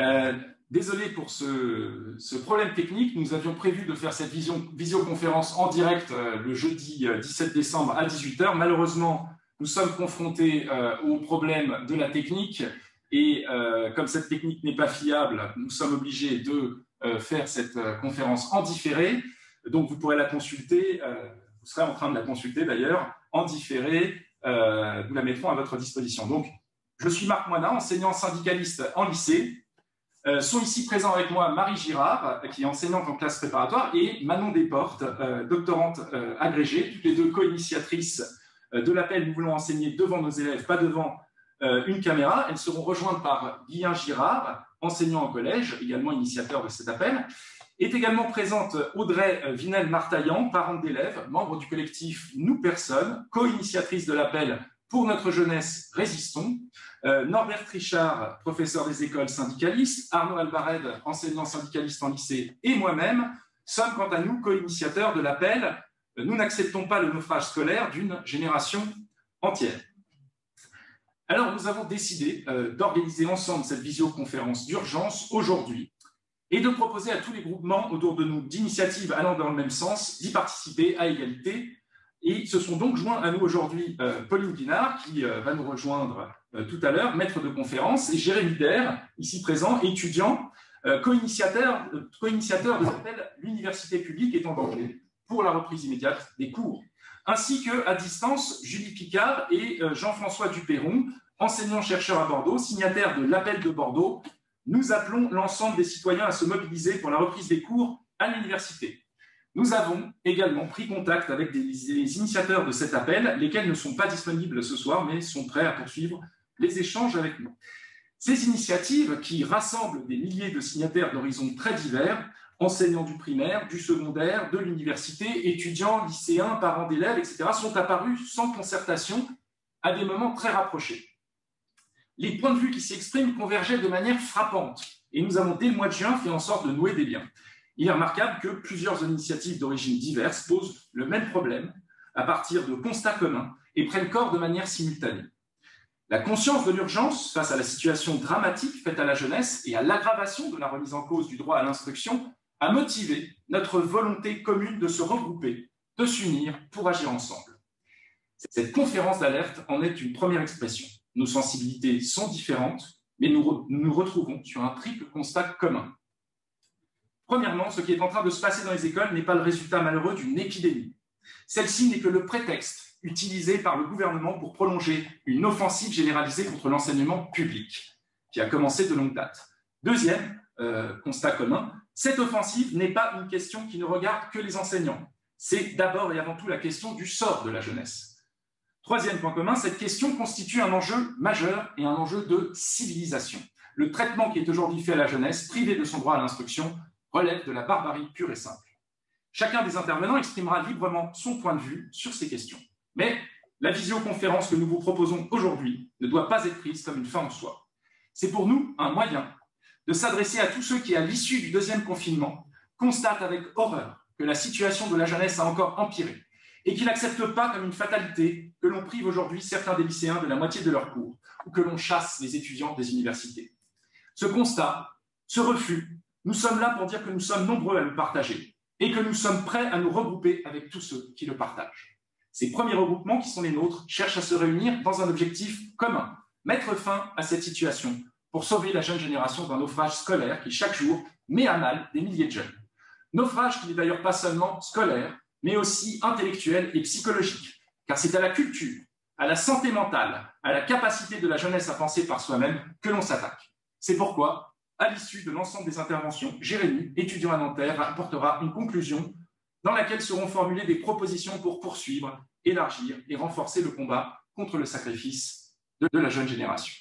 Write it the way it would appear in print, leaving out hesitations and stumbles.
Euh, Désolé pour ce problème technique. Nous avions prévu de faire cette visioconférence en direct le jeudi 17 décembre à 18 h. Malheureusement, nous sommes confrontés au problème de la technique et comme cette technique n'est pas fiable, nous sommes obligés de faire cette conférence en différé. Donc, vous pourrez la consulter, vous serez en train de la consulter d'ailleurs, en différé. Nous la mettrons à votre disposition. Donc, je suis Marc Moinat, enseignant syndicaliste en lycée. Sont ici présents avec moi Marie Girard, qui est enseignante en classe préparatoire, et Manon Desportes, doctorante agrégée, toutes les deux co-initiatrices de l'appel Nous voulons enseigner devant nos élèves, pas devant une caméra. Elles seront rejointes par Guillain Girard, enseignant en collège, également initiateur de cet appel. Est également présente Audrey Vinel-Martaillan, parente d'élèves, membre du collectif Nous Personnes, co-initiatrice de l'appel Pour notre jeunesse, résistons. Norbert Trichard, professeur des écoles syndicalistes, Arnaud Albared, enseignant syndicaliste en lycée, et moi-même sommes quant à nous co-initiateurs de l'appel Nous n'acceptons pas le naufrage scolaire d'une génération entière. Alors, nous avons décidé d'organiser ensemble cette visioconférence d'urgence aujourd'hui et de proposer à tous les groupements autour de nous d'initiatives allant dans le même sens d'y participer à égalité. Et se sont donc joints à nous aujourd'hui Pauline Guinard, qui va nous rejoindre tout à l'heure, maître de conférence, et Jérémy Der, ici présent, étudiant, co-initiateur de l'appel L'université publique est en danger pour la reprise immédiate des cours, ainsi qu'à distance, Julie Picard et Jean-François Duperron, enseignants-chercheurs à Bordeaux, signataires de l'appel de Bordeaux. Nous appelons l'ensemble des citoyens à se mobiliser pour la reprise des cours à l'université. Nous avons également pris contact avec les initiateurs de cet appel, lesquels ne sont pas disponibles ce soir, mais sont prêts à poursuivre les échanges avec nous. Ces initiatives, qui rassemblent des milliers de signataires d'horizons très divers, enseignants du primaire, du secondaire, de l'université, étudiants, lycéens, parents d'élèves, etc., sont apparues sans concertation à des moments très rapprochés. Les points de vue qui s'y expriment convergeaient de manière frappante, et nous avons dès le mois de juin fait en sorte de nouer des liens. Il est remarquable que plusieurs initiatives d'origine diverse posent le même problème à partir de constats communs et prennent corps de manière simultanée. La conscience de l'urgence face à la situation dramatique faite à la jeunesse et à l'aggravation de la remise en cause du droit à l'instruction a motivé notre volonté commune de se regrouper, de s'unir pour agir ensemble. Cette conférence d'alerte en est une première expression. Nos sensibilités sont différentes, mais nous nous retrouvons sur un triple constat commun. Premièrement, ce qui est en train de se passer dans les écoles n'est pas le résultat malheureux d'une épidémie. Celle-ci n'est que le prétexte utilisé par le gouvernement pour prolonger une offensive généralisée contre l'enseignement public, qui a commencé de longue date. Deuxième constat commun, cette offensive n'est pas une question qui ne regarde que les enseignants. C'est d'abord et avant tout la question du sort de la jeunesse. Troisième point commun, cette question constitue un enjeu majeur et un enjeu de civilisation. Le traitement qui est aujourd'hui fait à la jeunesse, privée de son droit à l'instruction, relève de la barbarie pure et simple. Chacun des intervenants exprimera librement son point de vue sur ces questions. Mais la visioconférence que nous vous proposons aujourd'hui ne doit pas être prise comme une fin en soi. C'est pour nous un moyen de s'adresser à tous ceux qui, à l'issue du deuxième confinement, constatent avec horreur que la situation de la jeunesse a encore empiré et qui n'acceptent pas comme une fatalité que l'on prive aujourd'hui certains des lycéens de la moitié de leurs cours ou que l'on chasse les étudiants des universités. Ce constat, ce refus, nous sommes là pour dire que nous sommes nombreux à le partager et que nous sommes prêts à nous regrouper avec tous ceux qui le partagent. Ces premiers regroupements qui sont les nôtres cherchent à se réunir dans un objectif commun, mettre fin à cette situation pour sauver la jeune génération d'un naufrage scolaire qui, chaque jour, met à mal des milliers de jeunes. Naufrage qui n'est d'ailleurs pas seulement scolaire, mais aussi intellectuel et psychologique, car c'est à la culture, à la santé mentale, à la capacité de la jeunesse à penser par soi-même que l'on s'attaque. C'est pourquoi, à l'issue de l'ensemble des interventions, Jérémy, étudiant à Nanterre, apportera une conclusion dans laquelle seront formulées des propositions pour poursuivre, élargir et renforcer le combat contre le sacrifice de la jeune génération.